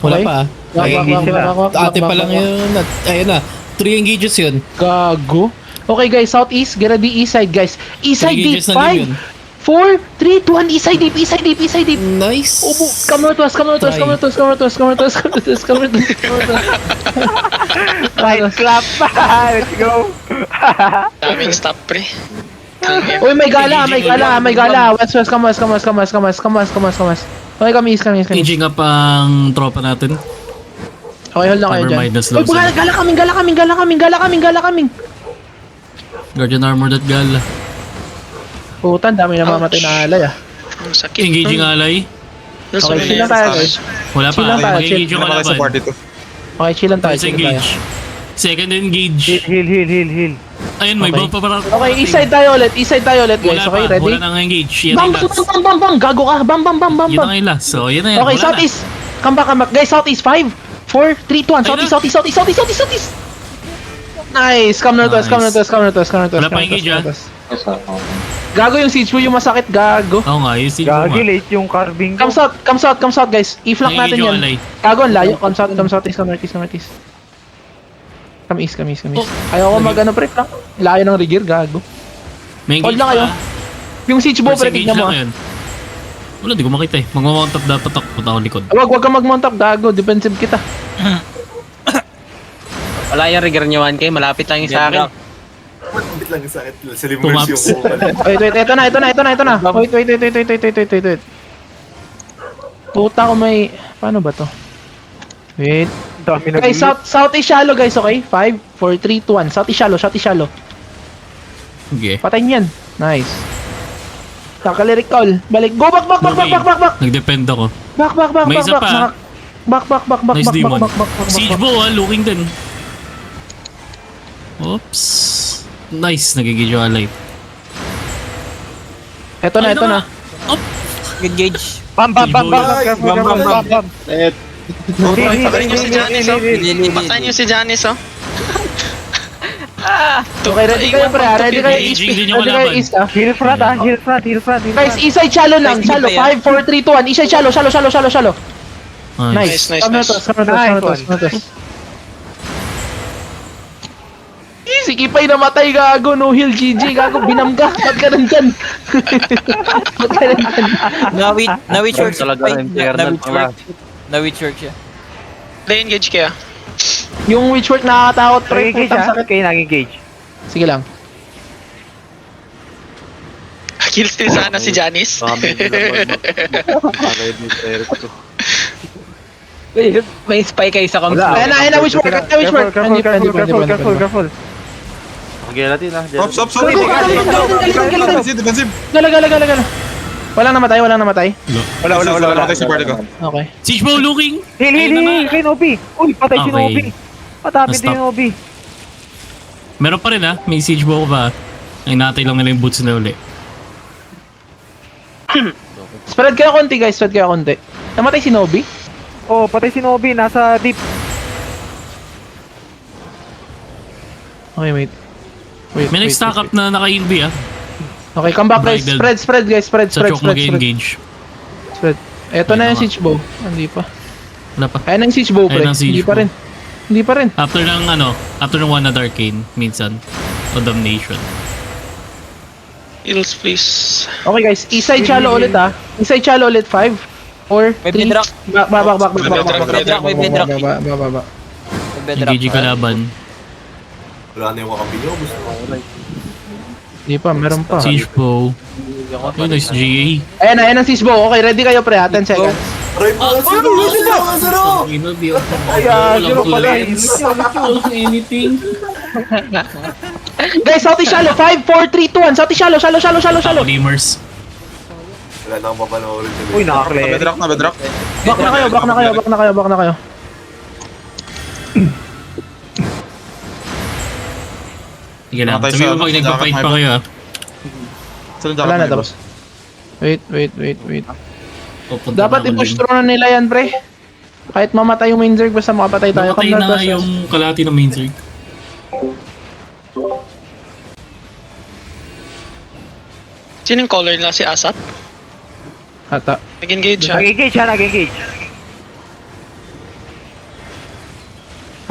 Wala Okay. pa. Ate pa lang yun. At, ayun na. 3 engages yun. Gago. Okay guys, southeast, get ready, east side guys. East side deep, Engages na din 5, 4, 3, 2, 1, east side deep, east side deep, east side deep. Nice. Ubo, come on to us, come on to us, come on to us, come on to us, come on to us, come on to us, come on to us, come on to us. Right clap pa! Let's go! Daming stop pre. Uy, may gala, may gala, may gala. West, west, come west, come west, come west, come west, come west, come west, come west. Okay, kami east, kami east, kami east. Aging up ang tropa natin. Okay, hold lang kayo Cover dyan. minus Uy, low side. gala kaming, gala kaming, gala kaming, gala kaming, gala kaming. Guardian armor that gal. Putan, dami na mamatay na alay ah. Ang sakit. Engaging ally. Okay, chill lang tayo guys. Wala pa. Chill lang tayo, Mag-engage yung Pinapakay sa kalaban. party to. Okay, chill lang tayo, First chill lang tayo. engage. Second engage. Heal. Ayun, may Okay. bomb pa para. Okay, east side tayo ulit, east side tayo ulit guys. Wala Okay, pa. ready? Wala nang engage. Yan Bam, ang bam, last. bam, bam, bam, gago ka. Bam, bam, bam, bam, Yun bam. ang last. So, yun na yan. Okay, Wala na. southeast. Come back, come back. Guys, southeast. 5, 4, 3, 2, 1. Southeast, southeast, southeast, southeast, southeast, southeast. Nice. Come to us, come to us, come to us, come to us. Wala pa come to us, engage, come to us. Gago yung siege mo, yung masakit, gago. Oo nga, yung siege mo Gagi, nga. late yung carving ko. Come south guys. I-flank natin Nangingi yan. yung alay. Gago, ang layo. Come south, east, come northeast, come northeast. Come east, come east, come east. Ayaw ko mag-ano pre, flank. Layo ng rigir, gago. May Hold engage lang kayo. pa. Yung siege mo, First pre, engage tignan mo. lang yun. Wala, di ko makita eh. Mag-mount up dapat ako. Punta ako likod. Wag ka mag-mount up, gago. Defensive kita. Wala yung rigger nyo 1K, malapit lang yung sa akin. Hindi lang sa akin. Sa Two limers maps. yung Wait, ito na. Wait. Puta ko may... Paano ba to? Wait. Dami na Guys, south is shallow guys, okay? 5, 4, 3, 2, 1. South is shallow. Okay. Patayin yan. Nice. Kakalirik call. Balik. Go back. Nag-depend ako. Back. May isa pa. Back. Nice demon. Siege bow ah, looking din. Oops. Nice, nagigid yung alay. Ito na. Op! Good gauge. Bam! Bam. Patayin niyo si Janice oh. Heal. Patayin niyo si Janice oh. Okay, ready kayo pre. Ready kayo east. Engaging din yung Ready kayo kalaban. east ah. Heal front. Guys, east side shallow lang. Guys, Shallow. hindi pa 5, 4, 3, 2, 1. East side shallow. Nice. Nice. Nice. Come to us. Si Kipay namatay, gago. No heal, GG. Gago, binam ka. Ba't ka nandyan? Nawi short siya. Talaga rin, internal pala. Nawi short siya. Play engage kaya. Yung witchwork nakakatakot, pre. Nag-engage Putang ha? sakit. Kayo nag-engage. Sige lang. Kill still sana si Janice. May spy kayo sa comms. Wala. Ayun na, witchwork. Careful. Gelatin ah. Stop. Defensive. Gala. Walang namatay. Wala tayo sa party ko. Okay. Siege bow looking! Heal. Kay Nobi. Uy, patay si Okay. Nobi. Patapit Na-stop. din yung Nobi. Meron pa rin ah, may siege bow pa. Ay natay lang nila yung boots na uli. Spread kayo konti, guys. Namatay si Nobi? Oh, patay si Nobi. Nasa deep. Okay, wait. May nag-stack up na naka-invi ah. Okay, come back, guys. Bridal. Spread, guys. Spread. Sa choke mag-engage. Eto na Ayun yung na siege bow. Hindi pa. Wala pa. Ayan ang siege bow, pre. Ayun ang siege Hindi pa rin. After ng one na Arcane, minsan. O Damnation. Heals please. Okay, guys. East side shallow ulit, ah. East side shallow ulit. 5, 4, 3. May bedrock. Back. May bedrock. Baba. Engage yung kalaban. Wala na yung wakampi nyo. Gusto ko. Hindi pa, meron pa. Siege bow. Oh, nice GA. Ayan ang siege bow. Okay, ready kayo, pre. 10 seconds. Aray po. Zero. Zero pala. Anything. Guys, south is shallow. 5, 4, 3, 2, 1. South is shallow. Limers. Wala na akong mapanoorin. Uy, nakaklare. Bedrock. Back na kayo. Sige lang. Matay Sabi siya, mo pag no? nagpa-fight pa kayo ah. Wala na, tapos. Wait. Pupunta Dapat na ako i-push dun. through na nila yan, pre. Kahit mamatay yung main zerg, basta makapatay tayo. Namatay Come na north, yung kalahati ng main zerg. Sino yung caller nila? Si Asat? Ata. Nag-engage siya. Nag-engage.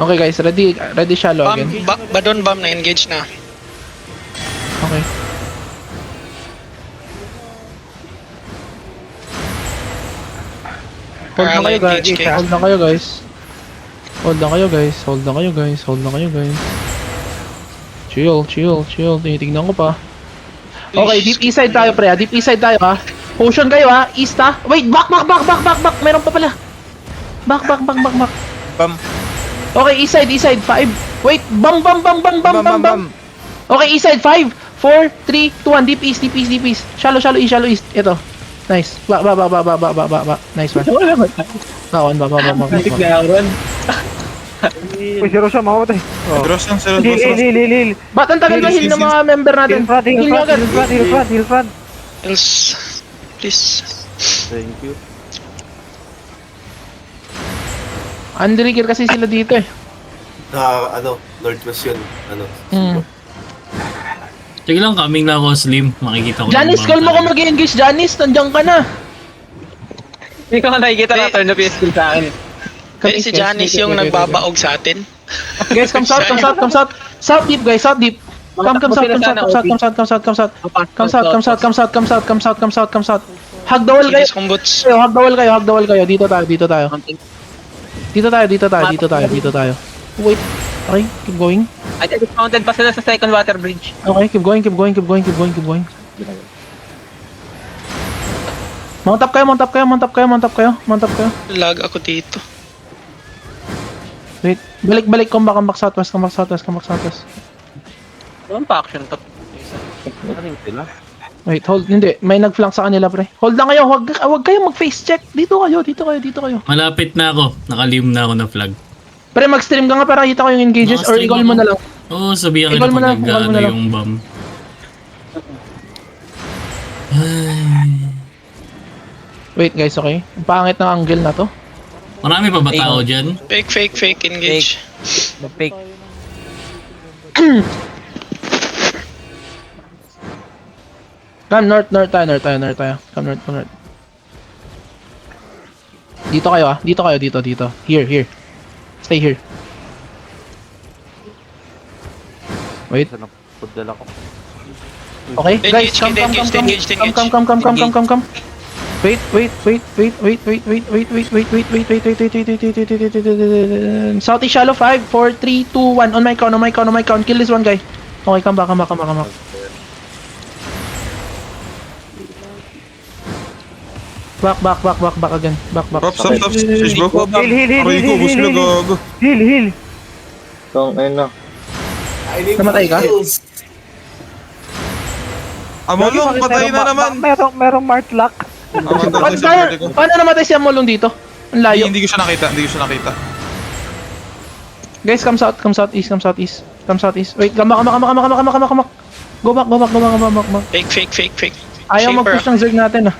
Okay guys, ready shallow Bam, again. Badon Bam na engage na. Okay. Hold na kayo guys. Engage kayo. Hold na kayo guys. Hold na kayo guys. Hold na kayo guys. Hold na kayo guys. Chill. Tinitignan ko pa. Okay, deep east side tayo pre. Deep east side tayo ha. Potion kayo ha. East ha. Wait, back. Meron pa pala. Back. Bam. Okay, east side. 5. Wait, bam. Okay, east side 5, 4, 3, 2, 1. Deep east. Shallow east. Ito. Nice. Ba. Nice one. Baon, ba. Uy, si Roshan, makamatay. Oh. Dross lang sila. Heal. Ba't ang tagal na heal ng mga member natin? Heal nyo agad. Heal front. Else, please. Thank you. Underkill kasi sila dito eh. Northwest yun. Sige lang, coming na ako, Slim. Makikita ko. Janice, call mo kung mag-engage. Janice, nandiyan ka na. Hindi ko nakikita na turn of skill sa akin. Si Janice yung nagbabaog sa atin. Guys, come south. South deep, guys. South deep. Come south. Hug the wall kayo. Sige, boots. Hug the wall kayo. Dito tayo. Wait. Okay, keep going. I think dismounted pa sila sa second water bridge. Okay, keep going. Mount up kayo. Lag ako dito. Wait, balik. Come back southwest. Ano pa action to? Ano sila? Wait, hold. Hindi, may nag-flank sa kanila, pre. Hold lang kayo. Huwag kayo mag-face check. Dito kayo. Malapit na ako. Nakalim na ako ng flag. Pre, mag-stream ka nga para kita ko yung engages or Naka-stream i-call mo ako. na lang. Oo, sabihan kita Ikaw mo pag na, ikaw mo nag-ano na lang. yung bomb. Wait, guys, okay? Ang pangit ng angle na to. Marami pa ba tao dyan? Fake, engage. Fake. Come north tayo. Come north. Dito kayo ah. Dito. Here. Stay here. Wait. Saan ang pagdala ko? Okay, guys, come. Engage. Come. Wait. Southeast shallow 5, 4, 3, 2, 1. On my count. Kill this one guy. Okay, come back. Back again. Back. Stop. Sage bro. Heal. Namatay ka? Amolong, patay na naman. Merong Mart Lock. Paano namatay si Amolong dito? Ang layo. Hindi ko siya nakita. Guys, come southeast. Wait, come back. Go back. Fake. Ayaw Shaper, mag-push ng Zerg natin ah.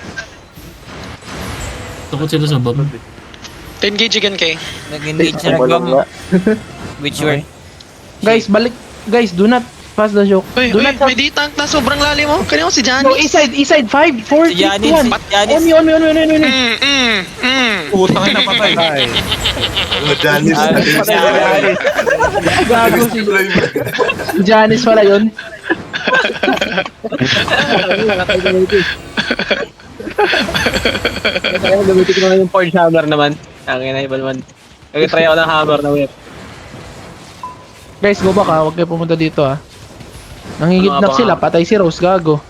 Takot sila sa bomb. Engage again kay. Nag-engage na nag-bomb. Which word? Guys, balik. Guys, do not pass the joke. Uy, Do not may di tank na sobrang lalim mo. Kanina ko si Go Janice. east side 5, 4, 3, 2, 1. On me. Putang ina patay. Janice. Gago si Janice pala yun. Gamitin ko naman yung Forge Hammer naman. Ang ina, iba naman. Nag-try ako ng hammer na whip. Guys, go back ha. Huwag kayo pumunta dito ha. Nangingidnap sila. Patay si Rose. Gago.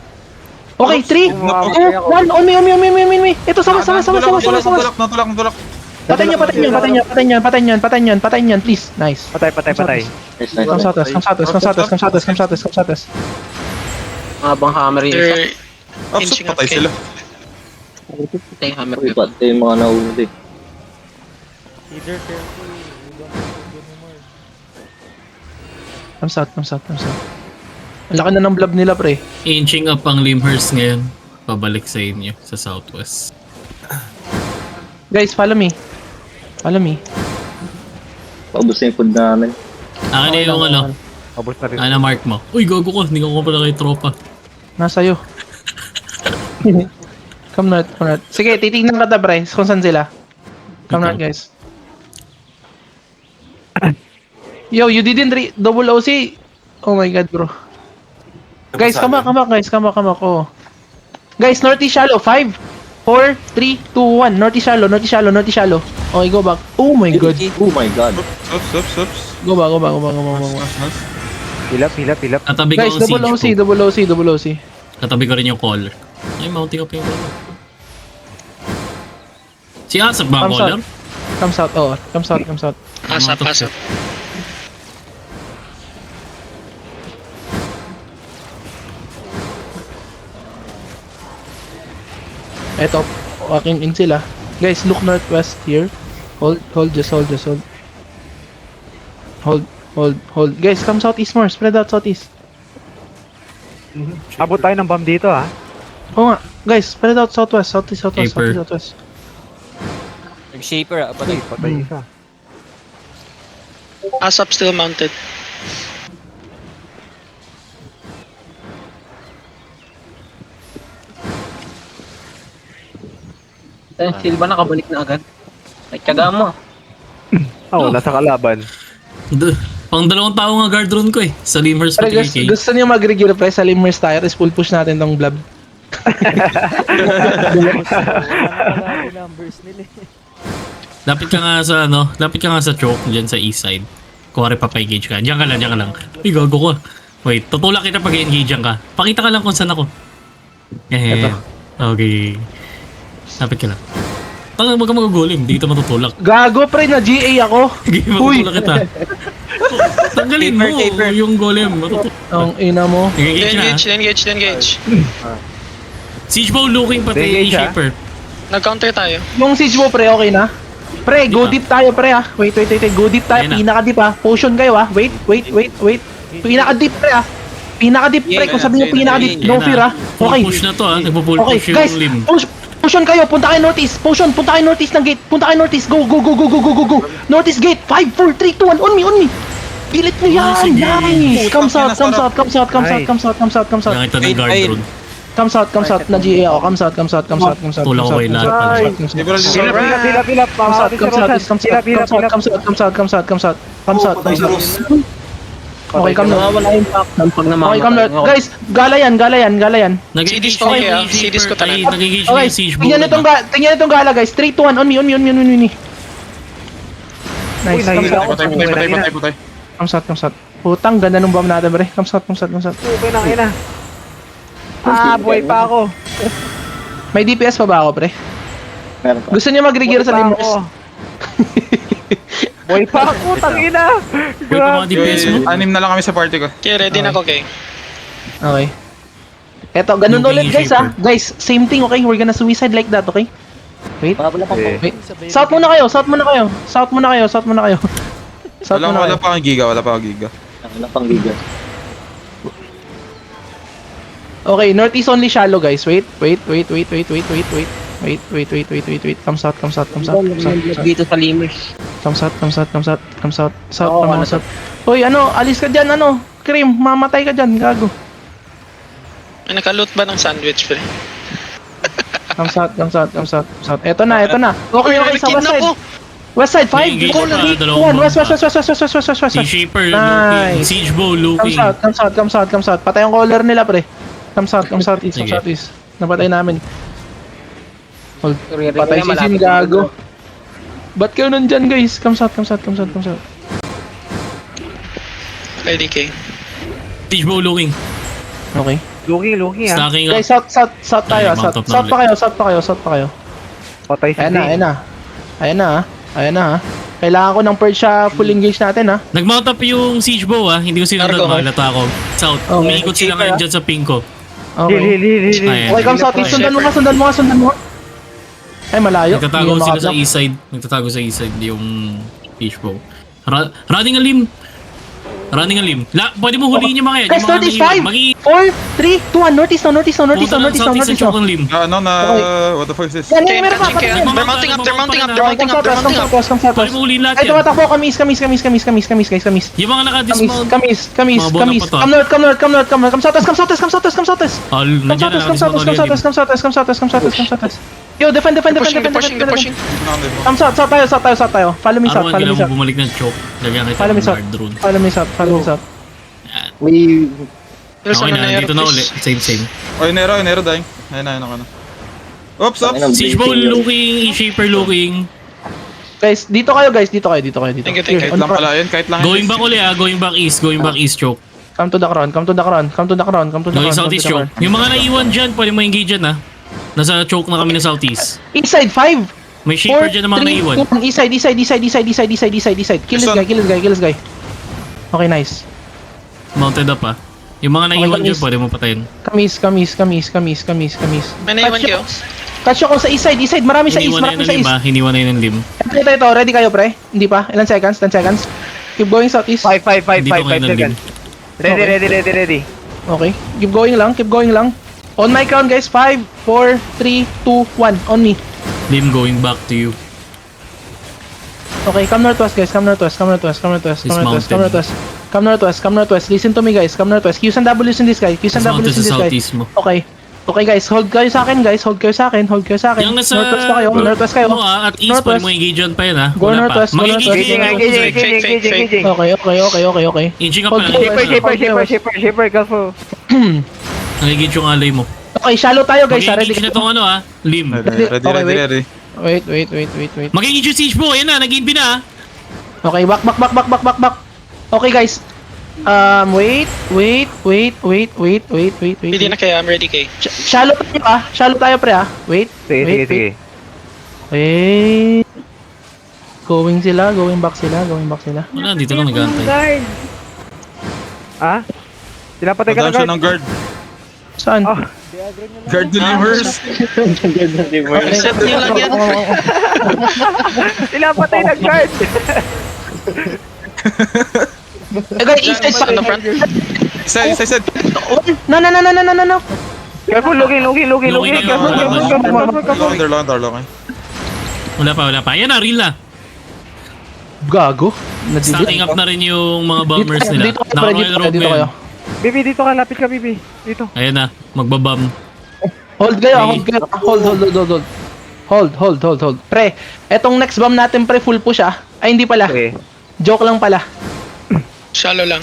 Okay, 3, 2, 1. On me. Ito, sama. Natulak. Patay niyan. Please. Nice. Patay. Come southwest. Habang hammer yun. They're Absot, inching up patay kay. sila. Patay hammer. Patay yung mga nahuli. Come south. Ang laki na ng blob nila, pre. Inching up ang Limhurst ngayon. Pabalik sa inyo, sa southwest. Guys, follow me. Paubos na yung food namin. Akin na yung ano, Abos na rin. ana mark mo. Uy, gago ko. Hindi ko pala kay tropa. Nasa'yo. Come north. Sige, titignan ka ta, pre. Kung saan sila. Come north, guys. Yo, you didn't double OC. Oh my god, bro. Guys, come back, guys. Come back. Oh. Guys, northeast shallow. 5, 4, 3, 2, 1. Northeast shallow. Okay, go back. Oh my god. Oh my god. Oops. Go back. Nice. Pilap. Katabi ko Guys, ang siege po. double OC. Katabi ko rin yung caller. Ay, mounting up yung caller. Si Asap ba ang caller? Comes out. Asap. Eto, walking in sila. Guys, look northwest here. Hold. Hold. Guys, come southeast more. Spread out southeast. Abot tayo ng bomb dito ha. Oo nga. Guys, spread out southwest. Paper. Southwest. Nag-shaper, patay. Patay isa. Asap still mounted. Silva nakabalik na agad. Ay, tiyaga mo. Oo, nasa kalaban. Pang dalawang tao nga guard rune ko eh. Sa Limers Pero pati guys, kay Kay. gusto niyo mag-regear pre sa Limers tayo, is full push natin tong blob. Lapit ka nga sa choke dyan sa east side. Kuwari pa-engage ka. Diyan ka lang. Uy, gago ko. Wait, tutulak kita pag engage ka. Pakita ka lang kung saan ako. Okay. Lapit ka lang. Tanga, wag ka mag-golim. Di kita matutulak. Gago pre, na GA ako. Sige, matutulak kita. Tanggalin mo yung golem. Matutulak. Ang ina mo. Engage. Siege bow looking pati Engage, shaper. Nag-counter tayo. Yung siege mo pre, okay na? Pre, go deep tayo pre ah. Wait. Go deep tayo. Ayan na. Pinaka-deep ah. Potion kayo ah. Wait. Pinaka-deep pre ah. Pinaka-deep pre. Kung sabi niyo pinaka-deep, no fear ah. Full Okay. push na to ah. Nagpo-full Okay, push guys. yung limb. Potion kayo. Punta kayo northeast. Potion. Punta kayo northeast ng gate. Punta kayo northeast. Go. Northeast gate. 5, 4, 3, 2, 1. On me. Pilit mo yan. Sige. Nice. Comes out. Nakita ng guard rune. Comes out. Na GA ako. Comes out. Tulak ko kay lahat. Liberal. Pilap. Comes out. Okay, come na. Wala yung back. Pag Okay, come na. Guys, gala yan. Nag-engage ko na kaya, yung CDs ko shaper. Ay, talaga. nag-engage na Okay, yung siege bow. tingnan itong gala guys. 3, 2, 1. On me. Nice. Patay. Comes out. Putang, ganda nung bomb natin, pre. Comes out. Okay na, ina. Buhay pa ako. May DPS pa ba ako, pre? Meron pa. Gusto niyo mag-regear sa Limers? Buhay pa ako, tangina. Wait pa mga DPS mo. 6 na lang kami sa party ko. Okay, ready na ako, Kay. Okay. Eto, ganun Yung ulit King guys ah. Guys, same thing, okay? We're gonna suicide like that, okay? Wait. Okay. South muna kayo. Wala pa kang giga. Wala pang giga. Okay, northeast only shallow guys. Wait. Comes out. Dito sa Limers. Comes out. South. Hoy, alis ka dyan, Cream, mamatay ka dyan, gago. May naka-loot ba ng sandwich, pre? Comes out. Eto na. Okay, sa west side. West side, 5, Engage 4, pa, 3, 2, dalawang 1, west. Si shaper Nice. looking. Siege bow looking. Comes out. Patay ang caller nila, pre. Comes out, east. Sige. Napatay namin. Hold. Patay si Jin, gago. Ba't kayo nandyan, guys? Comes out. Ready, Kay. Siege bow looking. Okay. Looking ah. Stacking up. Guys, south tayo. Ay, mount up na South pa kayo. Patay si Ayan na. Kailangan ko ng Persia full engage natin ha. Nag-mount up yung siege bow ah. Hindi ko sinunod. Cargo, Mahalata ako. South. Okay. Umiikot sila ngayon dyan sa pinko. Okay. Hil. Ayan. Okay, come south. Sundan mo nga. Ay, malayo. Nagtatago Hindi sila sa makablock. east side. Yung siege bow. Running a limb. Pwede mo huliin yung mga yan. Guys, Yung mga northeast naiwan. 5, 4, 3, 2, 1. Northeast now. Pumunta ng southeast sa choke ang limb. What the fuck is this? Yan, Okay, meron pa. touching kayo. Patay. They're mounting up. Okay, come south. Pwede mo huliin lahat Ay, yan. tumatakbo. Kamis. Yung mga naka-dismount. Kamis. Mga bola pa to. Come north. Come south. Nandiyan na naka-dismount ulit. Come south. Yo, defend. They're pushing. Come south tayo. Follow me south. Arwan, kailangan mo bumalik ng choke. Lagyan kita Follow me ng south. guard drone. Follow me south. May... There's Okay ano na, dito na ulit. Same. Oy, Nero dying. Ayun na. Oops. Siege ball looking, E-shaper looking. Guys, dito kayo. Thank you. Here, Kahit on lang front. pala yun, kahit lang. Going back ulit going back east choke. Come to the crown. Going southeast choke. Yung mga naiwan dyan, pwede mo engage dyan Nasa choke na kami na southeast. East side, 5, May 4, shaper dyan na mga 3, naiwan. 2, east side. Kill this guy. Okay, nice. Mounted up Yung mga naiwan Okay, dyan, pwede mo patayin. Kamis. May naiwan kayo? Catch ko sa east side. Marami sa east. Hiniwan na yun ng lim. Ito. Ready kayo, pre? Hindi pa? Ilan seconds? 10 seconds? Keep going southeast. 5 Dito kayo ng lim. seconds. Ready. Okay. Keep going lang. On my count, guys. 5, 4, 3, 2, 1. On me. Lim going back to you. Okay, come northwest, guys. Come northwest. Listen to me, guys. Come northwest. Q's and W's in this guy. Mas mounted sa southeast mo. Okay, guys. Hold kayo sa akin. Yung nasa... Northwest kayo. At east, pwede mo engage dyan pa yun Go Wala pa. northwest, go Mag-engage northwest. Fake. Okay. Inching up Hold na lang. Shipper, go. Nag-engage yung alay mo. Okay, shallow tayo, guys. Ready Mag-engage na tong lim. Ready. Wait. Mag-engage yung siege ball. Yan na, nag-inbi na Okay, back. Okay, guys. Wait. Hindi na kaya, I'm ready kay. Shallow tayo, pre, Wait. Sige. Wait. Going back sila. Wala, dito lang nag-aantay. Pinapatay ka na Down siya guard. ng guard. Saan? Guard delivers. Set nyo lang yan. Pinapatay na guard. Guys, east side On the front. Isa. No. Careful, looking. Careful. Underline. Wala pa. Yan na, real na. Gago. Stacking up na rin yung mga bombers nila. Dito Naka-royal rope kayo. ngayon. Bibi, dito ka. Lapit ka, Bibi. Dito. Ayan na, magbabam. Hold. Pre, etong next bomb natin, pre, full push Ay, hindi pala. Okay. Joke lang pala. Shallow lang.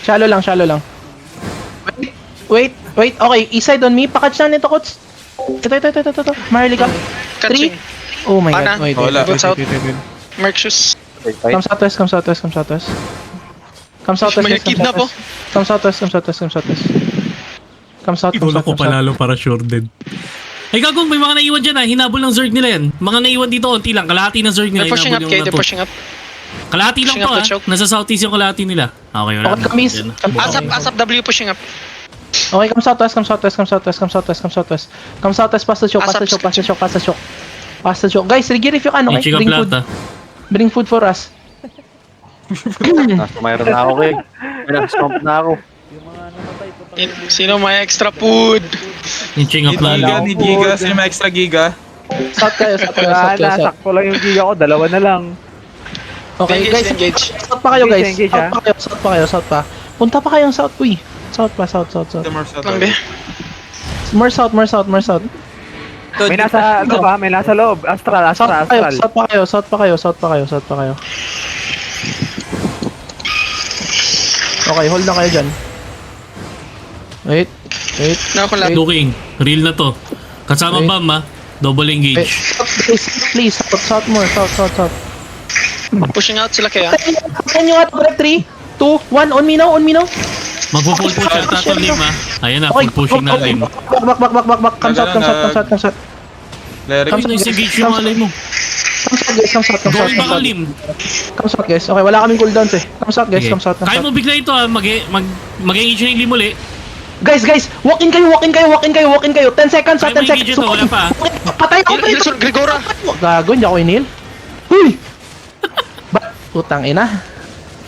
Shallow lang. Wait. Okay, east side on me. Pakatch na nito, coach. Ito. Marley ka. 3. Catching. Oh my Ana. god. Wait. Wala. Go south. Mercius. Come southwest. May kidnap po. Come southwest. Wala ko palalo para sure dead. Ay gagong, may mga naiwan dyan Hinabol ng Zerg nila yan. Mga naiwan dito, onti lang. Kalahati ng Zerg nila. They're pushing up Hinabol kay, yung they're nato. pushing up. Kalahati lang pushing to up the choke. Nasa southeast yung kalahati nila. Okay, wala Okay, kamis. Yan. Asap W pushing up. Okay, come southwest. Pass the choke. Guys, Rigir, if you can, okay? Inching up Bring lahat food. Bring food for us. Mayroon na ako kay. Nag-stomp na ako. Sino may extra food? Inching up na Giga lang. ni Giga. Sino may extra Giga? South kayo. Sakto lang yung giga ko. Dalawa na lang. Okay, Engage, guys. engage. South pa kayo, guys. Engage, South pa. Punta pa kayong south, uy. South. Lambe. More south. May nasa loob May nasa loob. Astral. South pa kayo. Okay, hold na kayo dyan. Wait. Nakakulap. Looking. Real na to. Kasama Wait. bam Double Wait. engage. Please. South more. South. Pushing out sila kaya. Ayan yung ato, 3, 2, 1. On me now. Magpo-full push yata to lim Ayan na, full pushing na lim. Back. Come south. Larry. Tapos na-engage yung alay mo. Come south, guys. Going back lim. Come south, guys. Okay, wala kaming cooldowns Come south, guys. Okay. Come south. Kaya mo bigla ito mag-engage na yung lim uli. Guys, walk in kayo. 10 seconds, Kaya mo 10 engage seconds. ito, wala pa. Patay ako. Hilson, Gregora. Gago, hindi ako inil. Huy! Putang ina.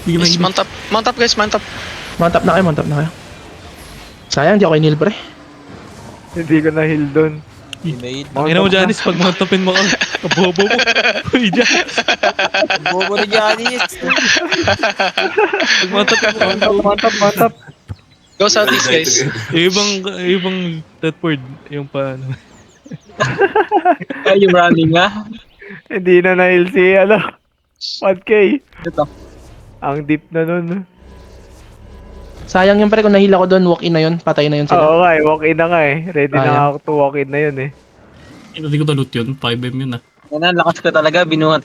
Yes, mount up. Mount up guys, mount up. Mount up na kayo. Sayang, hindi ako inil, pre. Hindi ko na heal doon. Ina mo, Janice, pag matapin mo ka, kabobo mo. Uy, Janice. Bobo ni Janice. Pag matapin mo, Mount up. Go southeast guys. ibang that word, yung paano. Ay, yung running nga. Hindi na na-heal si, 1K. Ito. Ang deep na nun. Sayang yung pre kung nahila ko doon, walk in na yun, patay na yun sila. Oo nga walk in na nga Ready na Sayang. nga ako to walk in na yun Hindi ko na loot yun. 5M yun ah. Yan na, lakas ko talaga. Binuhat